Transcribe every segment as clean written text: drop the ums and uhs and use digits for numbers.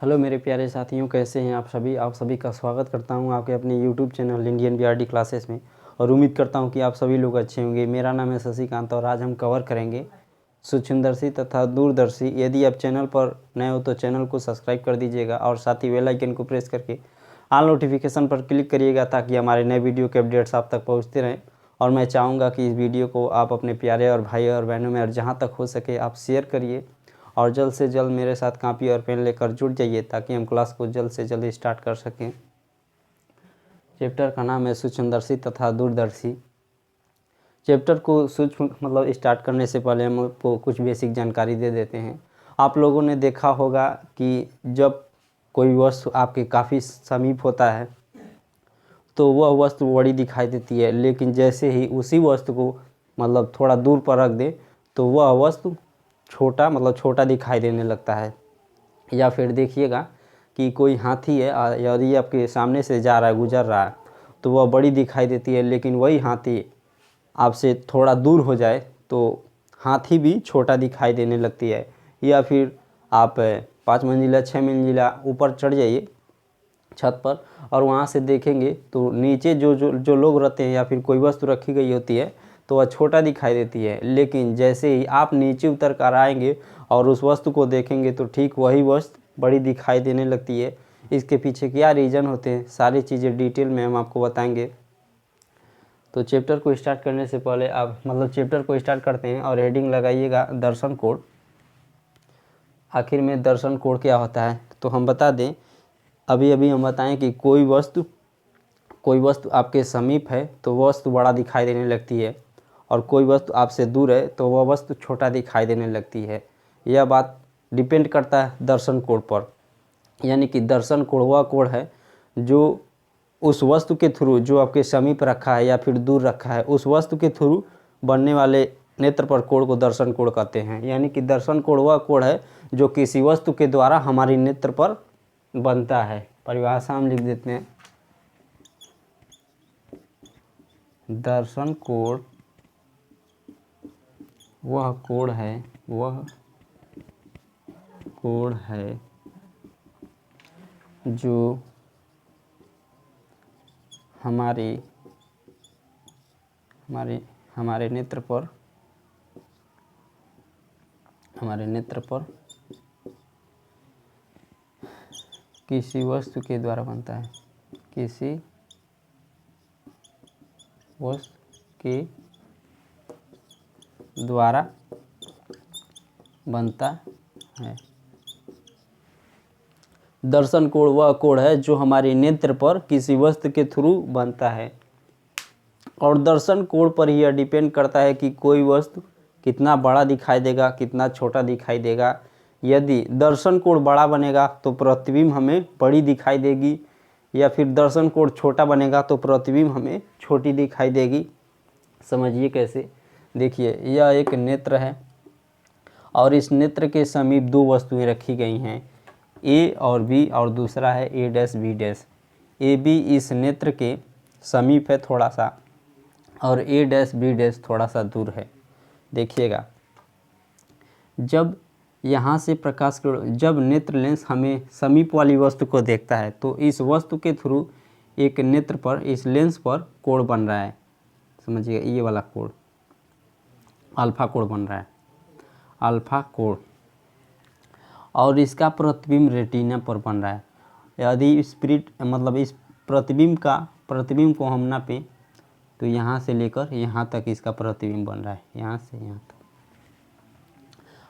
Hello मेरे प्यारे साथियों, कैसे हैं आप सभी का स्वागत करता हूं आपके अपने YouTube channel Indian BRD classes में। और उम्मीद करता हूं कि आप सभी लोग अच्छे होंगे। मेरा नाम है शशिकांत और आज हम कवर करेंगे सूक्ष्मदर्शी तथा दूरदर्शी। यदि आप चैनल पर नए हो तो चैनल को सब्सक्राइब कर दीजिएगा और साथ ही बेल आइकन को प्रेस करके ऑल नोटिफिकेशन पर क्लिक करिएगा ताकि हमारे नए वीडियो के अपडेट्स आप तक पहुँचते रहें। और मैं चाहूँगा कि इस वीडियो को आप अपने प्यारे और भाई और बहनों में और जहाँ तक हो सके आप शेयर करिए और जल्द से जल्द मेरे साथ कॉपी और पेन लेकर जुड़ जाइए ताकि हम क्लास को जल्द से जल्द स्टार्ट कर सकें। चैप्टर का नाम है सूक्ष्मदर्शी तथा दूरदर्शी। चैप्टर को सूक्ष्म स्टार्ट करने से पहले हम आपको कुछ बेसिक जानकारी दे देते हैं। आप लोगों ने देखा होगा कि जब कोई वस्तु आपके काफ़ी समीप होता है तो वह वस्तु बड़ी दिखाई देती है, लेकिन जैसे ही उसी वस्तु को थोड़ा दूर पर रख दें तो वह वस्तु छोटा दिखाई देने लगता है। या फिर देखिएगा कि कोई हाथी है, यदि आपके सामने से जा रहा है, गुजर रहा है, तो वह बड़ी दिखाई देती है, लेकिन वही हाथी आपसे थोड़ा दूर हो जाए तो हाथी भी छोटा दिखाई देने लगती है। या फिर आप 5 मंजिला 6 मंजिला ऊपर चढ़ जाइए छत पर और वहाँ से देखेंगे तो नीचे जो लोग रहते हैं या फिर कोई वस्तु रखी गई होती है तो वह छोटा दिखाई देती है, लेकिन जैसे ही आप नीचे उतर कर आएंगे और उस वस्तु को देखेंगे तो ठीक वही वस्तु बड़ी दिखाई देने लगती है। इसके पीछे क्या रीज़न होते हैं, सारी चीज़ें डिटेल में हम आपको बताएंगे। तो चैप्टर को स्टार्ट करने से पहले आप चैप्टर को स्टार्ट करते हैं और हेडिंग लगाइएगा दर्शन कोण। आखिर में दर्शन कोण क्या होता है तो हम बता दें, अभी हम बताएं कि कोई वस्तु आपके समीप है तो वह वस्तु बड़ा दिखाई देने लगती है और कोई वस्तु आपसे दूर है तो वह वस्तु छोटा दिखाई देने लगती है। यह बात डिपेंड करता है दर्शन कोण पर। यानी कि दर्शन कोण वह कोण है जो उस वस्तु के थ्रू जो आपके समीप रखा है या फिर दूर रखा है उस वस्तु के थ्रू बनने वाले नेत्र पर कोण को दर्शन कोण कहते हैं। यानी कि दर्शन कोण वह कोण है जो किसी वस्तु के द्वारा हमारी नेत्र पर बनता है। परिभाषा हम लिख देते हैं, दर्शन कोण वह कोण है जो हमारे नेत्र पर किसी वस्तु के द्वारा बनता है, किसी वस्तु के द्वारा बनता है। दर्शन कोण वह कोण है जो हमारे नेत्र पर किसी वस्तु के थ्रू बनता है और दर्शन कोण पर यह डिपेंड करता है कि कोई वस्तु कितना बड़ा दिखाई देगा, कितना छोटा दिखाई देगा। यदि दर्शन कोण बड़ा बनेगा तो प्रतिबिंब हमें बड़ी दिखाई देगी, या फिर दर्शन कोण छोटा बनेगा तो प्रतिबिंब हमें छोटी दिखाई देगी। समझिए कैसे। देखिए, यह एक नेत्र है और इस नेत्र के समीप दो वस्तुएं रखी गई हैं, ए और बी, और दूसरा है A dash B dash. A B इस नेत्र के समीप है थोड़ा सा और ए डैश बी डैश थोड़ा सा दूर है। देखिएगा, जब यहाँ से प्रकाश जब नेत्र लेंस हमें समीप वाली वस्तु को देखता है तो इस वस्तु के थ्रू एक नेत्र पर, इस लेंस पर कोण बन रहा है। समझिए, ये वाला कोण अल्फा कोण बन रहा है, अल्फा कोण, और इसका प्रतिबिंब रेटिना पर बन रहा है। यदि स्पिरिट इस प्रतिबिंब को हम नापें तो यहाँ से लेकर यहाँ तक इसका प्रतिबिंब बन रहा है, यहाँ से यहाँ तक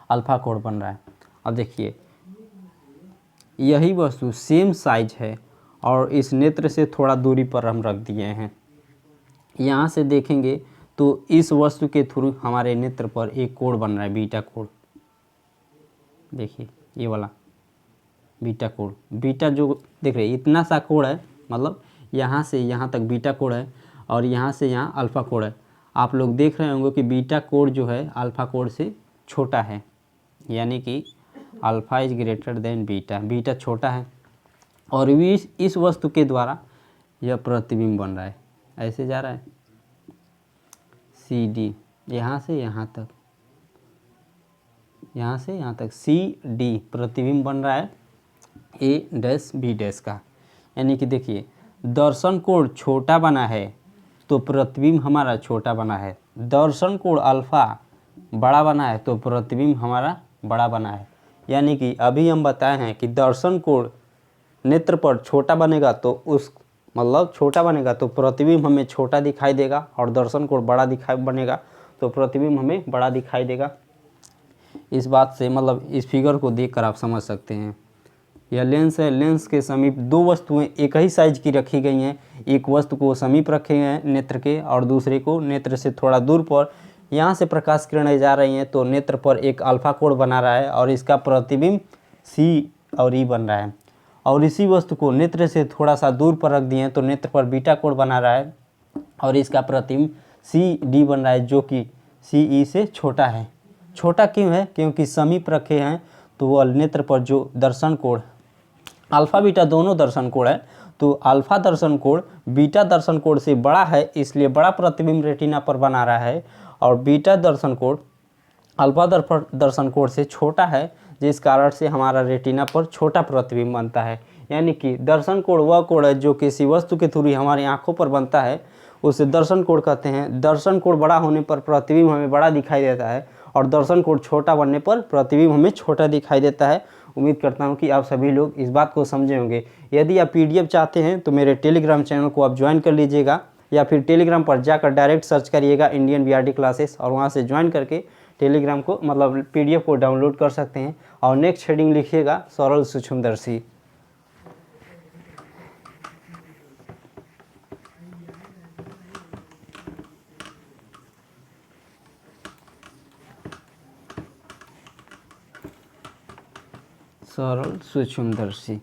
अल्फा कोण बन रहा है। अब देखिए, यही वस्तु सेम साइज है और इस नेत्र से थोड़ा दूरी पर हम रख दिए हैं। यहाँ से देखेंगे तो इस वस्तु के थ्रू हमारे नेत्र पर एक कोण बन रहा है, बीटा कोण। देखिए, ये वाला बीटा कोण, बीटा जो देख रहे हैं इतना सा कोण है, यहाँ से यहाँ तक बीटा कोण है और यहाँ से यहाँ अल्फा कोण है। आप लोग देख रहे होंगे कि बीटा कोण जो है अल्फा कोण से छोटा है, यानी कि alpha is greater than beta, beta छोटा है और इस वस्तु के द्वारा यह प्रतिबिंब बन रहा है। ऐसे जा रहा है सी डी, यहाँ से यहाँ तक, यहाँ से यहाँ तक सी डी प्रतिबिंब बन रहा है। ए डैश बी डैश का। यानी कि देखिए दर्शन कोण छोटा बना है तो प्रतिबिंब हमारा छोटा बना है, दर्शन कोण अल्फा बड़ा बना है तो प्रतिबिंब हमारा बड़ा बना है। यानी कि अभी हम बताए हैं कि दर्शन कोण नेत्र पर छोटा बनेगा तो उस मतलब छोटा बनेगा तो प्रतिबिंब हमें छोटा दिखाई देगा, और दर्शन कोण बड़ा दिखाई बनेगा तो प्रतिबिंब हमें बड़ा दिखाई देगा। इस बात से मतलब इस फिगर को देखकर आप समझ सकते हैं। यह लेंस है, लेंस के समीप दो वस्तुएं एक ही साइज की रखी गई हैं, एक वस्तु को समीप रखे हैं नेत्र के और दूसरे को नेत्र से थोड़ा दूर पर। यहाँ से प्रकाश किरणें जा रही हैं तो नेत्र पर एक अल्फा कोण बना रहा है और इसका प्रतिबिंब सी और ई बन रहा है, और इसी वस्तु को नेत्र से थोड़ा सा दूर पर रख दिए तो नेत्र पर बीटा कोण बना रहा है और इसका प्रतिबिंब सी डी बन रहा है, जो कि सी ई से छोटा है। छोटा क्यों है? क्योंकि समीप रखे हैं तो वह नेत्र पर जो दर्शन कोण अल्फा बीटा दोनों दर्शन कोण है, तो अल्फा दर्शन कोण बीटा दर्शन कोण से बड़ा है, इसलिए बड़ा प्रतिबिंब रेटिना पर बना रहा है, और बीटा दर्शन कोण अल्फा दर्शन कोण से छोटा है, जिस कारण से हमारा रेटिना पर छोटा प्रतिबिंब बनता है। यानी कि दर्शन कोण वह कोण है जो किसी वस्तु के थ्रू हमारी आंखों पर बनता है, उसे दर्शन कोण कहते हैं। दर्शन कोण बड़ा होने पर प्रतिबिंब हमें बड़ा दिखाई देता है, और दर्शन कोण छोटा बनने पर प्रतिबिंब हमें छोटा दिखाई देता है। उम्मीद करता हूं कि आप सभी लोग इस बात को समझे होंगे। यदि आप पीडीएफ चाहते हैं तो मेरे टेलीग्राम चैनल को आप ज्वाइन कर लीजिएगा, या फिर टेलीग्राम पर जाकर डायरेक्ट सर्च करिएगा इंडियन बीआरडी क्लासेस, और वहां से ज्वाइन करके टेलीग्राम को मतलब पीडीएफ को डाउनलोड कर सकते हैं। और नेक्स्ट हेडिंग लिखिएगा सरल सूक्ष्मदर्शी। सरल सूक्ष्मदर्शी।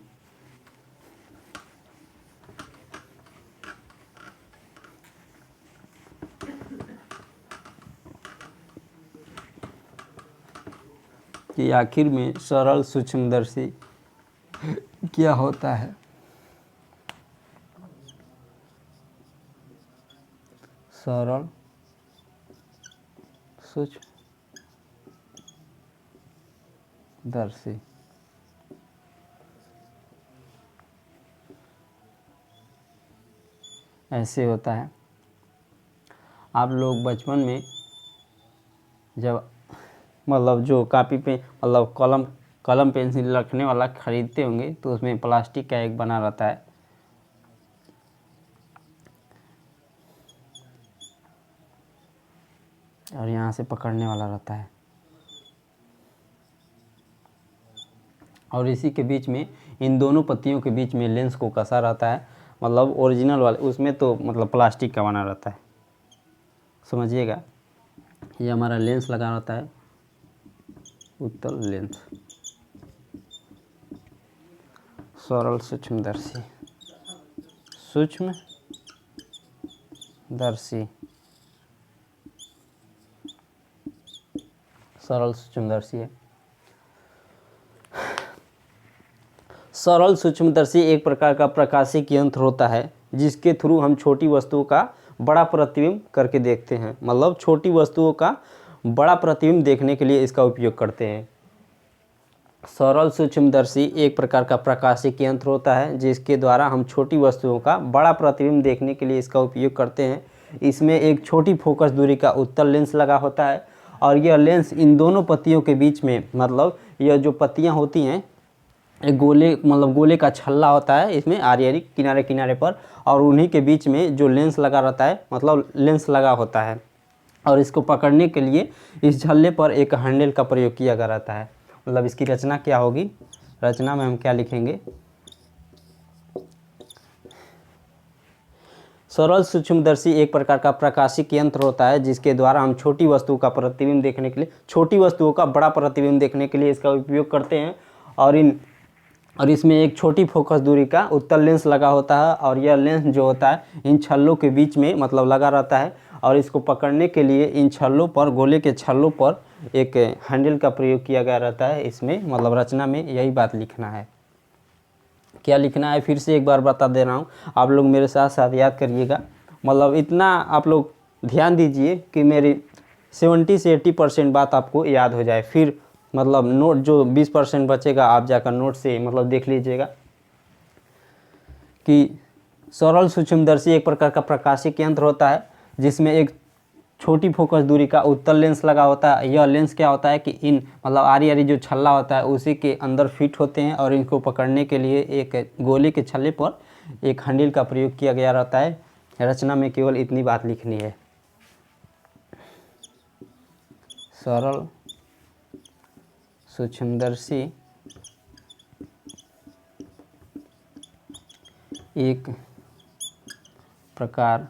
कि आखिर में सरल सूक्ष्मदर्शी क्या होता है। सरल सूक्ष्मदर्शी ऐसे होता है। आप लोग बचपन में जब मतलब जो कापी पे मतलब कलम पेंसिल रखने वाला खरीदते होंगे तो उसमें प्लास्टिक का एक बना रहता है, और यहाँ से पकड़ने वाला रहता है, और इसी के बीच में इन दोनों पत्तियों के बीच में लेंस को कसा रहता है। मतलब ओरिजिनल वाले उसमें तो मतलब प्लास्टिक का बना रहता है, समझिएगा। ये हमारा लेंस लगा रहता है, उत्तल लेंस। सरल सूक्ष्मदर्शी, सूक्ष्मदर्शी, सरल सूक्ष्मदर्शी है। सरल सूक्ष्मदर्शी एक प्रकार का प्रकाशिक यंत्र होता है जिसके थ्रू हम छोटी वस्तुओं का बड़ा प्रतिबिंब करके देखते हैं। मतलब छोटी वस्तुओं का बड़ा प्रतिबिंब देखने के लिए इसका उपयोग करते हैं। सरल सूक्ष्मदर्शी एक प्रकार का प्रकाशिक यंत्र होता है जिसके द्वारा हम छोटी वस्तुओं का बड़ा प्रतिबिंब देखने के लिए इसका उपयोग करते हैं। इसमें एक छोटी फोकस दूरी का उत्तल लेंस लगा होता है, और यह लेंस इन दोनों पत्तियों के बीच में मतलब यह जो पत्तियां होती हैं एक गोले का छल्ला होता है इसमें आरी किनारे किनारे पर, और उन्हीं के बीच में जो लेंस लगा रहता है मतलब लेंस लगा होता है, और इसको पकड़ने के लिए इस छल्ले पर एक हैंडल का प्रयोग किया गया रहता है। मतलब इसकी रचना क्या होगी, रचना में हम क्या लिखेंगे, सरल सूक्ष्मदर्शी एक प्रकार का प्रकाशिक यंत्र होता है जिसके द्वारा हम छोटी वस्तुओं का प्रतिबिंब देखने के लिए छोटी वस्तुओं का बड़ा प्रतिबिंब देखने के लिए इसका उपयोग करते हैं। और इसमें एक छोटी फोकस दूरी का उत्तल लेंस लगा होता है, और यह लेंस जो होता है इन छल्लों के बीच में मतलब लगा रहता है, और इसको पकड़ने के लिए इन छल्लों पर गोले के छल्लों पर एक हैंडल का प्रयोग किया गया रहता है। इसमें मतलब रचना में यही बात लिखना है। क्या लिखना है फिर से एक बार बता दे रहा हूँ, आप लोग मेरे साथ साथ याद करिएगा। मतलब इतना आप लोग ध्यान दीजिए कि मेरी 70 से 80% बात आपको याद हो जाए। फिर मतलब नोट जो 20% बचेगा आप जाकर नोट से मतलब देख लीजिएगा कि सरल सूक्ष्मदर्शी एक प्रकार का प्रकाशिक यंत्र होता है जिसमें एक छोटी फोकस दूरी का उत्तल लेंस लगा होता है। यह लेंस क्या होता है कि इन मतलब आरी आरी जो छल्ला होता है उसी के अंदर फिट होते हैं और इनको पकड़ने के लिए एक गोले के छल्ले पर एक हैंडल का प्रयोग किया गया रहता है। रचना में केवल इतनी बात लिखनी है। सरल सूक्ष्मदर्शी एक प्रकार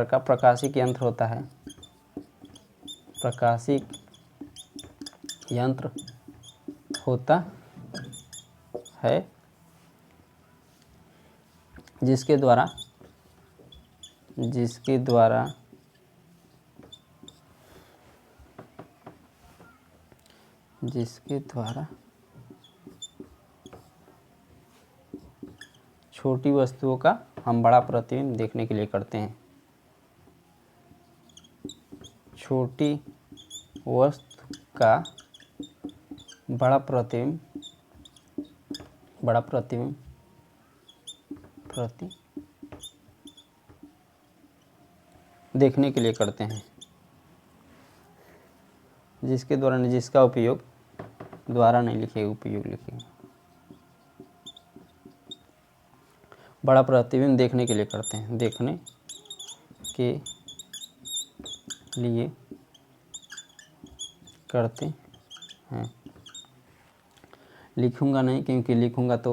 का प्रकाशिक यंत्र होता है। प्रकाशिक यंत्र होता है जिसके द्वारा छोटी वस्तुओं का हम बड़ा प्रतिबिंब देखने के लिए करते हैं। छोटी वस्तु का बड़ा प्रतिबिंब देखने के लिए करते हैं, जिसके द्वारा नहीं, जिसका उपयोग द्वारा नहीं लिखेगा, उपयोग लिखेगा। बड़ा प्रतिबिंब देखने के लिए करते हैं, देखने के लिए करते हैं। लिखूंगा नहीं क्योंकि लिखूंगा तो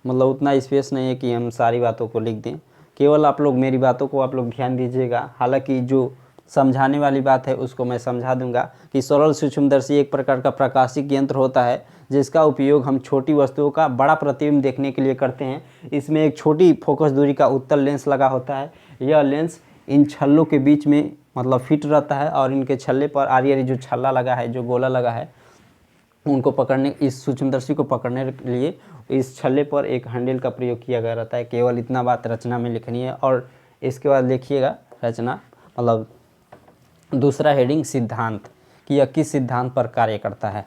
मतलब उतना स्पेस नहीं है कि हम सारी बातों को लिख दें। केवल आप लोग मेरी बातों को आप लोग ध्यान दीजिएगा। हालांकि जो समझाने वाली बात है उसको मैं समझा दूंगा कि सरल सूक्ष्मदर्शी एक प्रकार का प्रकाशिक यंत्र होता है जिसका उपयोग हम छोटी वस्तुओं का बड़ा प्रतिबिंब देखने के लिए करते हैं। इसमें एक छोटी फोकस दूरी का उत्तल लेंस लगा होता है। यह लेंस इन छल्लों के बीच में मतलब फिट रहता है और इनके छल्ले पर आरी आरी जो छल्ला लगा है, जो गोला लगा है, उनको पकड़ने, इस सूक्ष्मदर्शी को पकड़ने के लिए इस छल्ले पर एक हैंडल का प्रयोग किया गया रहता है। केवल इतना बात रचना में लिखनी है। और इसके बाद लिखिएगा रचना मतलब दूसरा हेडिंग सिद्धांत, कि यह किस सिद्धांत पर कार्य करता है।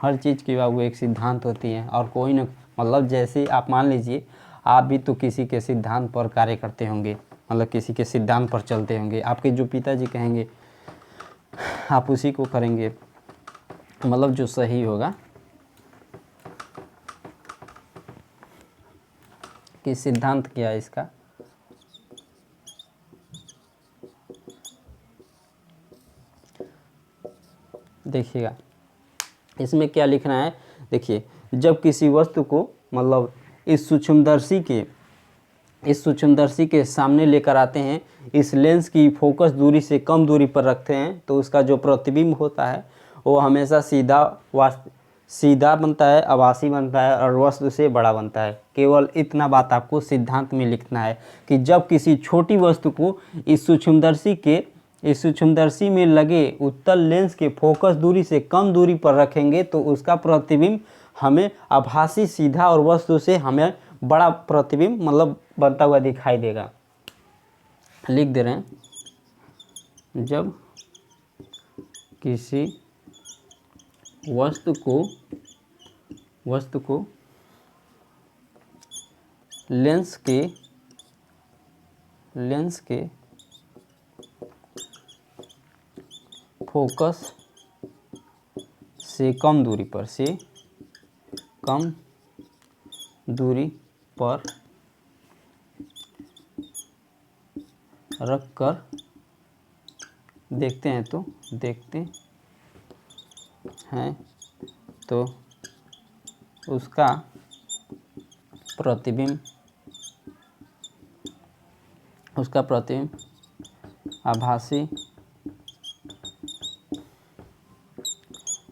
हर चीज़ की बाबू एक सिद्धांत होती है और कोई न मतलब जैसे आप मान लीजिए आप भी तो किसी के सिद्धांत पर कार्य करते होंगे, मतलब किसी के सिद्धांत पर चलते होंगे। आपके जो पिताजी कहेंगे आप उसी को करेंगे, मतलब जो सही होगा। कि सिद्धांत क्या है इसका, देखिएगा इसमें क्या लिखना है। देखिए, जब किसी वस्तु को मतलब इस सूक्ष्मदर्शी के सामने लेकर आते हैं, इस लेंस की फोकस दूरी से कम दूरी पर रखते हैं, तो उसका जो प्रतिबिंब होता है वो हमेशा सीधा बनता है, आभासी बनता है और वस्तु से बड़ा बनता है। केवल इतना बात आपको सिद्धांत में लिखना है कि जब किसी छोटी वस्तु को इस सूक्ष्मदर्शी में लगे उत्तल लेंस के फोकस दूरी से कम दूरी पर रखेंगे तो उसका प्रतिबिंब हमें आभासी, सीधा और वस्तु से हमें बड़ा प्रतिबिंब मतलब बनता हुआ दिखाई देगा। लिख दे रहे हैं, जब किसी वस्तु को लेंस के फोकस से कम दूरी पर रखकर देखते हैं तो उसका प्रतिबिंब आभासी,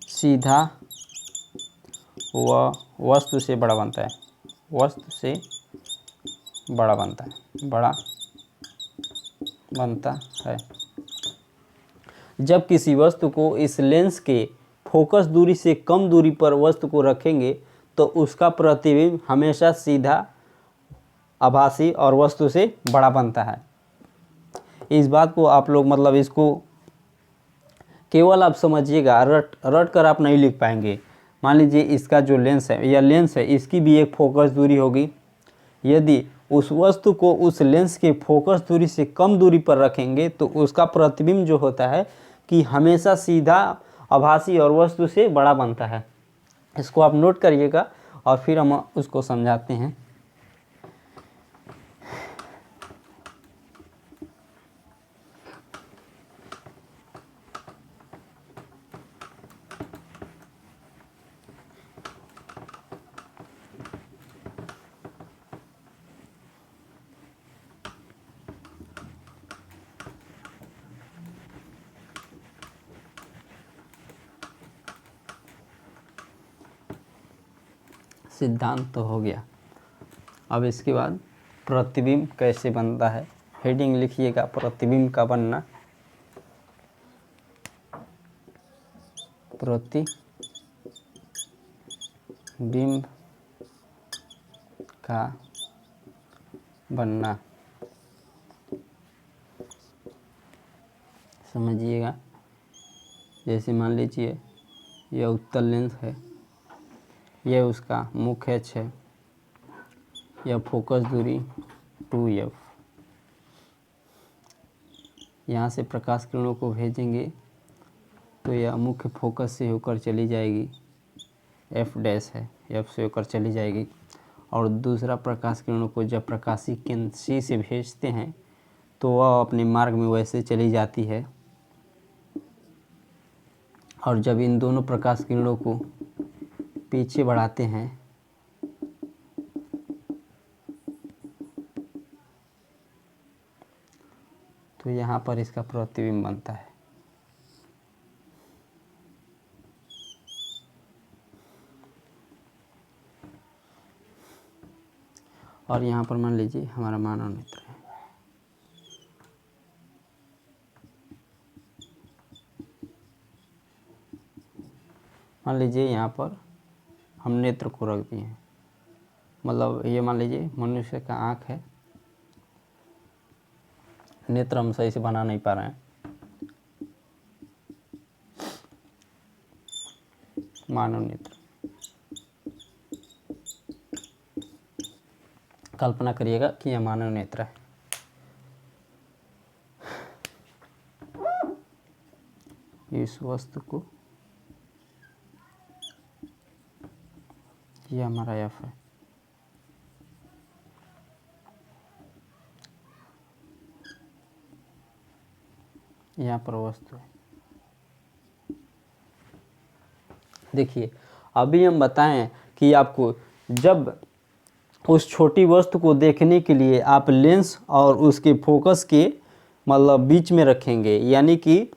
सीधा व वस्तु से बड़ा बनता है। जब किसी वस्तु को इस लेंस के फोकस दूरी से कम दूरी पर वस्तु को रखेंगे तो उसका प्रतिबिंब हमेशा सीधा, आभासी और वस्तु से बड़ा बनता है। इस बात को आप लोग मतलब इसको केवल आप समझिएगा, रट कर आप नहीं लिख पाएंगे। मान लीजिए इसका जो लेंस है, यह लेंस है, इसकी भी एक फोकस दूरी होगी। यदि उस वस्तु को उस लेंस के फोकस दूरी से कम दूरी पर रखेंगे तो उसका प्रतिबिंब जो होता है कि हमेशा सीधा, आभासी और वस्तु से बड़ा बनता है। इसको आप नोट करिएगा और फिर हम उसको समझाते हैं। सिद्धांत तो हो गया। अब इसके बाद प्रतिबिंब कैसे बनता है, हेडिंग लिखिएगा, प्रतिबिंब का बनना। प्रतिबिंब का बनना, समझिएगा। जैसे मान लीजिए यह उत्तल लेंस है, यह उसका मुख्य अक्ष है, यह फोकस दूरी 2f। यहाँ से प्रकाश किरणों को भेजेंगे तो यह मुख्य फोकस से होकर चली जाएगी, f डैश है, f से होकर चली जाएगी। और दूसरा प्रकाश किरणों को जब प्रकाशी केंद्र C से भेजते हैं तो वह अपने मार्ग में वैसे चली जाती है। और जब इन दोनों प्रकाश किरणों को पीछे बढ़ाते हैं तो यहाँ पर इसका प्रतिबिंब बनता है। और यहाँ पर मान लीजिए हमारा मानव नेत्र है। मान लीजिए यहाँ पर हम नेत्र को रख दिए हैं, मतलब ये मान लीजिए मनुष्य का आँख है, नेत्र हम सही से बना नहीं पा रहे हैं। मानव नेत्र, कल्पना करिएगा कि यह मानव नेत्र है। इस वस्तु को, यह हमारा एफ है, यहाँ पर वस्तु है। देखिए अभी हम बताएं कि आपको जब उस छोटी वस्तु को देखने के लिए आप लेंस और उसके फोकस के मतलब बीच में रखेंगे, यानी कि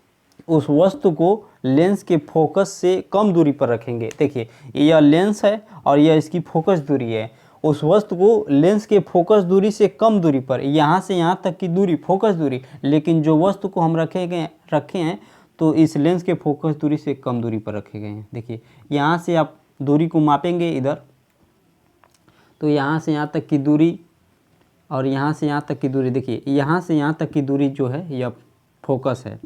उस वस्तु को लेंस के फोकस से कम दूरी पर रखेंगे। देखिए यह लेंस है और यह इसकी फोकस दूरी है। उस वस्तु को लेंस के फोकस दूरी से कम दूरी पर, यहाँ से यहाँ तक की दूरी फोकस दूरी, लेकिन जो वस्तु को हम रखे हैं तो इस लेंस के फोकस दूरी से कम दूरी पर रखे गए हैं। देखिए यहाँ से आप दूरी को मापेंगे इधर, तो यहाँ से यहाँ तक की दूरी और यहाँ से यहाँ तक की दूरी, देखिए यहाँ से यहाँ तक की दूरी जो है यह फोकस है।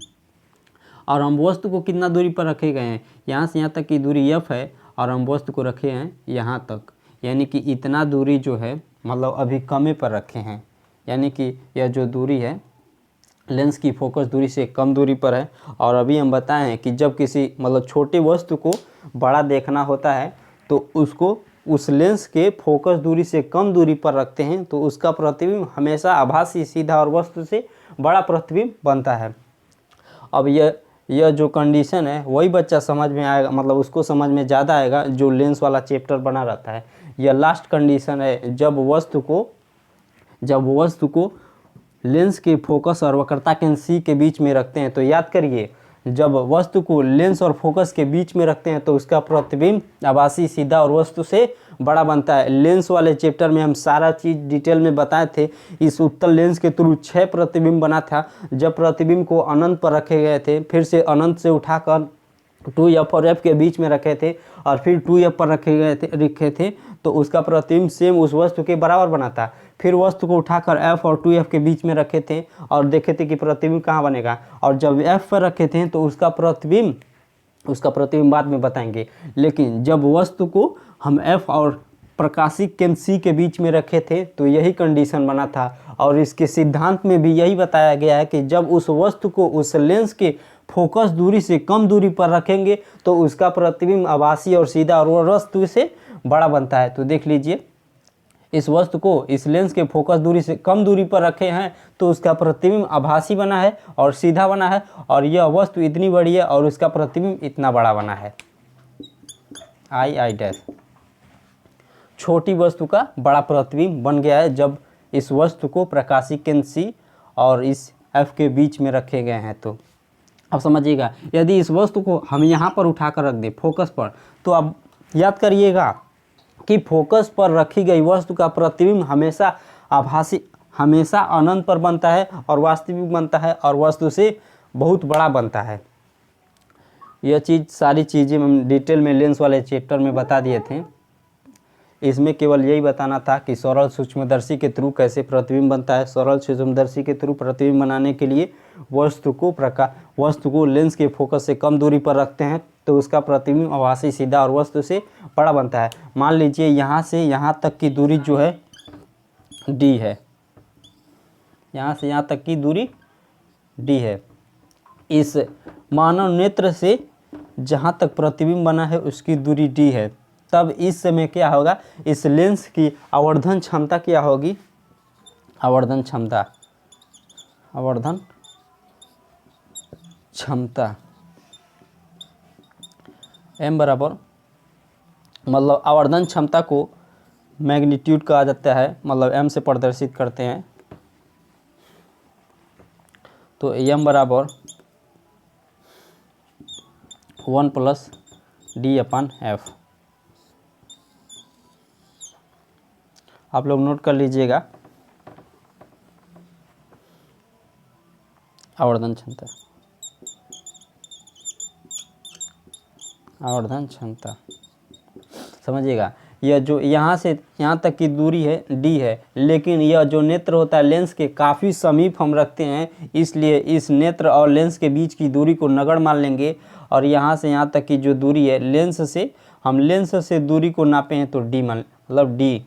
और हम वस्तु को कितना दूरी पर रखे गए हैं, यहाँ से यहाँ तक की दूरी f है और हम वस्तु को रखे हैं यहाँ तक, यानी कि इतना दूरी जो है मतलब अभी कमे पर रखे हैं। यानी कि यह जो दूरी है लेंस की फोकस दूरी से कम दूरी पर है। और अभी हम बताए हैं कि जब किसी मतलब छोटे वस्तु को बड़ा देखना होता है तो उसको उस लेंस के फोकस दूरी से कम दूरी पर रखते हैं तो उसका प्रतिबिंब हमेशा आभासी, सीधा और वस्तु से बड़ा प्रतिबिंब बनता है। अब यह जो कंडीशन है वही बच्चा समझ में आएगा, मतलब उसको समझ में ज़्यादा आएगा जो लेंस वाला चैप्टर बना रहता है। यह लास्ट कंडीशन है जब वस्तु को लेंस के फोकस और वक्रता केंद्र C के बीच में रखते हैं। तो याद करिए, जब वस्तु को लेंस और फोकस के बीच में रखते हैं तो उसका प्रतिबिंब आभासी, सीधा और वस्तु से बड़ा बनता है। लेंस वाले चैप्टर में हम सारा चीज़ डिटेल में बताए थे। इस उत्तल लेंस के थ्रू 6 प्रतिबिंब बना था। जब प्रतिबिंब को अनंत पर रखे गए थे, फिर से अनंत से उठाकर 2f और f के बीच में रखे थे और फिर 2f पर रखे थे, तो उसका प्रतिबिंब सेम उस वस्तु के बराबर बना था। फिर वस्तु को उठाकर F और 2F के बीच में रखे थे और देखे थे कि प्रतिबिंब कहाँ बनेगा, और जब F पर रखे थे तो उसका प्रतिबिंब बाद में बताएंगे। लेकिन जब वस्तु को हम F और प्रकाशिक केंद्र C के बीच में रखे थे तो यही कंडीशन बना था, और इसके सिद्धांत में भी यही बताया गया है कि जब उस वस्तु को उस लेंस के फोकस दूरी से कम दूरी पर रखेंगे तो उसका प्रतिबिंब आभासी और सीधा और वह वस्तु से बड़ा बनता है। तो देख लीजिए, इस वस्तु को इस लेंस के फोकस दूरी से कम दूरी पर रखे हैं तो उसका प्रतिबिंब आभासी बना है और सीधा बना है, और यह वस्तु इतनी बड़ी है और उसका प्रतिबिंब इतना बड़ा बना है। I छोटी वस्तु का बड़ा प्रतिबिंब बन गया है जब इस वस्तु को प्रकाशिक केंद्र C और इस F के बीच में रखे गए हैं। तो अब समझिएगा, यदि इस वस्तु को हम यहाँ पर उठाकर रख दें फोकस पर, तो अब याद करिएगा कि फोकस पर रखी गई वस्तु का प्रतिबिंब हमेशा आभासी, हमेशा अनंत पर बनता है और वास्तविक बनता है और वस्तु से बहुत बड़ा बनता है। यह चीज़ सारी चीज़ें हम डिटेल में लेंस वाले चैप्टर में बता दिए थे। इसमें केवल यही बताना था कि सरल सूक्ष्मदर्शी के थ्रू कैसे प्रतिबिंब बनता है। सरल सूक्ष्मदर्शी के थ्रू प्रतिबिंब बनाने के लिए वस्तु को लेंस के फोकस से कम दूरी पर रखते हैं तो उसका प्रतिबिंब आभासी, सीधा और वस्तु से बड़ा बनता है। मान लीजिए यहाँ से यहाँ तक की दूरी जो है d है, यहाँ से यहाँ तक की दूरी d है। इस मानव नेत्र से जहाँ तक प्रतिबिंब बना है उसकी दूरी d है। तब इस समय क्या होगा, इस लेंस की आवर्धन क्षमता क्या होगी, आवर्धन क्षमता m बराबर, मतलब आवर्धन क्षमता को मैग्नीट्यूड कहा जाता है, मतलब m से प्रदर्शित करते हैं। तो m बराबर 1 + d/f। आप लोग नोट कर लीजिएगा आवर्धन क्षमता समझिएगा। यह जो यहाँ से यहाँ तक की दूरी है d है, लेकिन यह जो नेत्र होता है लेंस के काफ़ी समीप हम रखते हैं, इसलिए इस नेत्र और लेंस के बीच की दूरी को नगण्य मान लेंगे। और यहाँ से यहाँ तक की जो दूरी है लेंस से दूरी को नापे हैं तो d मतलब d।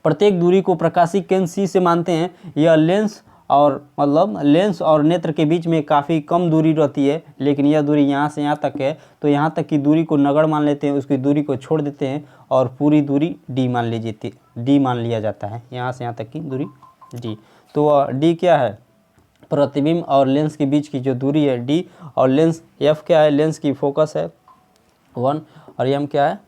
प्रत्येक दूरी को प्रकाशिक केंद्र C से मानते हैं। यह लेंस और नेत्र के बीच में काफ़ी कम दूरी रहती है, लेकिन यह दूरी यहाँ से यहाँ तक है, तो यहाँ तक की दूरी को नगण्य मान लेते हैं, उसकी दूरी को छोड़ देते हैं और पूरी दूरी d मान लिया जाता है। यहाँ से यहाँ तक की दूरी d। तो d क्या है, प्रतिबिंब और लेंस के बीच की जो दूरी है d, और लेंस f क्या है, लेंस की फोकस है 1, और m क्या है,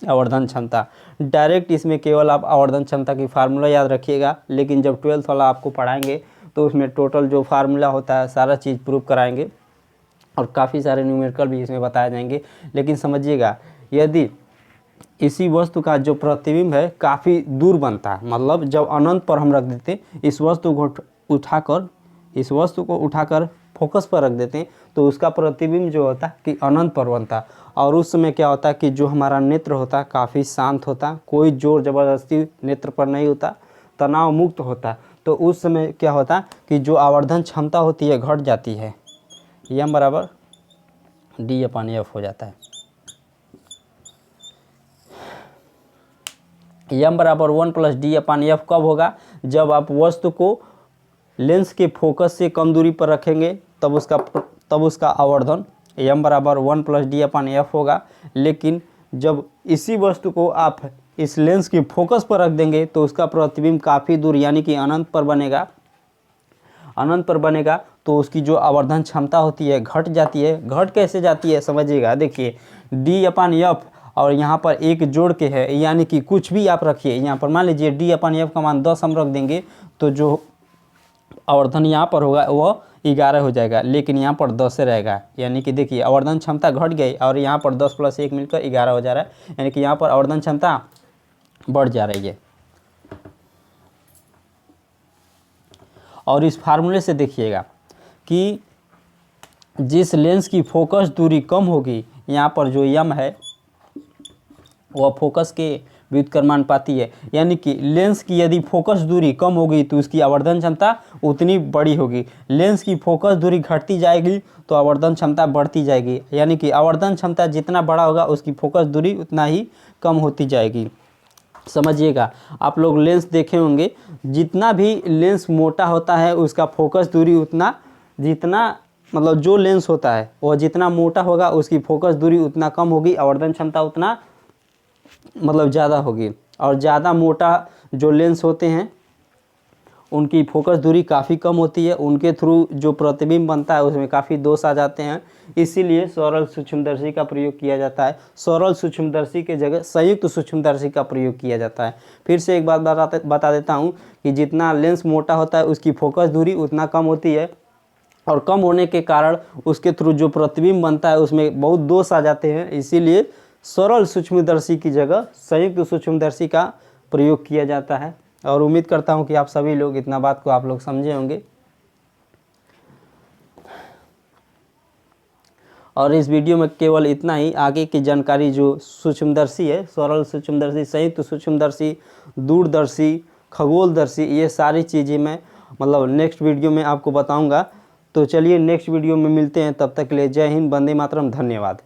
आवर्धन क्षमता। डायरेक्ट इसमें केवल आप आवर्धन क्षमता की फार्मूला याद रखिएगा, लेकिन जब 12th वाला आपको पढ़ाएंगे तो उसमें टोटल जो फार्मूला होता है सारा चीज़ प्रूव कराएंगे और काफ़ी सारे न्यूमेरिकल भी इसमें बताए जाएंगे। लेकिन समझिएगा, यदि इसी वस्तु का जो प्रतिबिंब है काफ़ी दूर बनता है, मतलब जब अनंत पर हम रख देते इस वस्तु को उठाकर फोकस पर रख देते हैं तो उसका प्रतिबिंब जो होता है कि अनंत पर बनता है। और उस समय क्या होता है कि जो हमारा नेत्र होता है काफ़ी शांत होता, कोई जोर ज़बरदस्ती नेत्र पर नहीं होता, तनाव मुक्त होता। तो उस समय क्या होता कि जो आवर्धन क्षमता होती है घट जाती है, m बराबर d/f हो जाता है। m बराबर 1 + d/f कब होगा, जब आप वस्तु को लेंस के फोकस से कम दूरी पर रखेंगे तब उसका आवर्धन m बराबर 1 + d/f होगा। लेकिन जब इसी वस्तु को आप इस लेंस के फोकस पर रख देंगे तो उसका प्रतिबिंब काफ़ी दूर यानी कि अनंत पर बनेगा, तो उसकी जो आवर्धन क्षमता होती है घट जाती है। घट कैसे जाती है समझिएगा, देखिए d/f और यहाँ पर एक जोड़ के है, यानी कि कुछ भी आप रखिए। यहाँ पर मान लीजिए d/f का मान 10 हम रख देंगे तो जो आवर्धन यहाँ पर होगा वह 11 हो जाएगा, लेकिन यहाँ पर 10 रहेगा। यानी कि देखिए आवर्धन क्षमता घट गई और यहाँ पर 10 + 1 मिलकर 11 हो जा रहा है, यानी कि यहाँ पर आवर्धन क्षमता बढ़ जा रही है। और इस फार्मूले से देखिएगा कि जिस लेंस की फोकस दूरी कम होगी, यहाँ पर जो m है वह फोकस के व्युत्क्रमानुपाती है, यानी कि लेंस की यदि फोकस दूरी कम होगी तो उसकी आवर्धन क्षमता उतनी बड़ी होगी, लेंस की फोकस दूरी घटती जाएगी तो आवर्धन क्षमता बढ़ती जाएगी, यानी कि आवर्धन क्षमता जितना बड़ा होगा उसकी फोकस दूरी उतना ही कम होती जाएगी। समझिएगा, आप लोग लेंस देखे होंगे, जितना भी लेंस मोटा होता है उसका फोकस दूरी उतना, जितना मतलब जो लेंस होता है वह जितना मोटा होगा उसकी फोकस दूरी उतना कम होगी, आवर्धन क्षमता उतना मतलब ज़्यादा होगी। और ज़्यादा मोटा जो लेंस होते हैं उनकी फोकस दूरी काफ़ी कम होती है, उनके थ्रू जो प्रतिबिंब बनता है उसमें काफ़ी दोष आ जाते हैं, इसीलिए सरल सूक्ष्मदर्शी का प्रयोग किया जाता है। सरल सूक्ष्मदर्शी के जगह संयुक्त सूक्ष्मदर्शी का प्रयोग किया जाता है। फिर से एक बात बता देता हूँ कि जितना लेंस मोटा होता है उसकी फोकस दूरी उतना कम होती है, और कम होने के कारण उसके थ्रू जो प्रतिबिंब बनता है उसमें बहुत दोष आ जाते हैं, इसीलिए सरल सूक्ष्मदर्शी की जगह संयुक्त सूक्ष्मदर्शी का प्रयोग किया जाता है। और उम्मीद करता हूं कि आप सभी लोग इतना बात को आप लोग समझे होंगे। और इस वीडियो में केवल इतना ही, आगे की जानकारी जो सूक्ष्मदर्शी है, सरल सूक्ष्मदर्शी, संयुक्त सूक्ष्मदर्शी, दूरदर्शी, खगोलदर्शी, ये सारी चीज़ें मैं मतलब नेक्स्ट वीडियो में आपको बताऊंगा। तो चलिए नेक्स्ट वीडियो में मिलते हैं, तब तक के लिए जय हिंद, वंदे मातरम, धन्यवाद।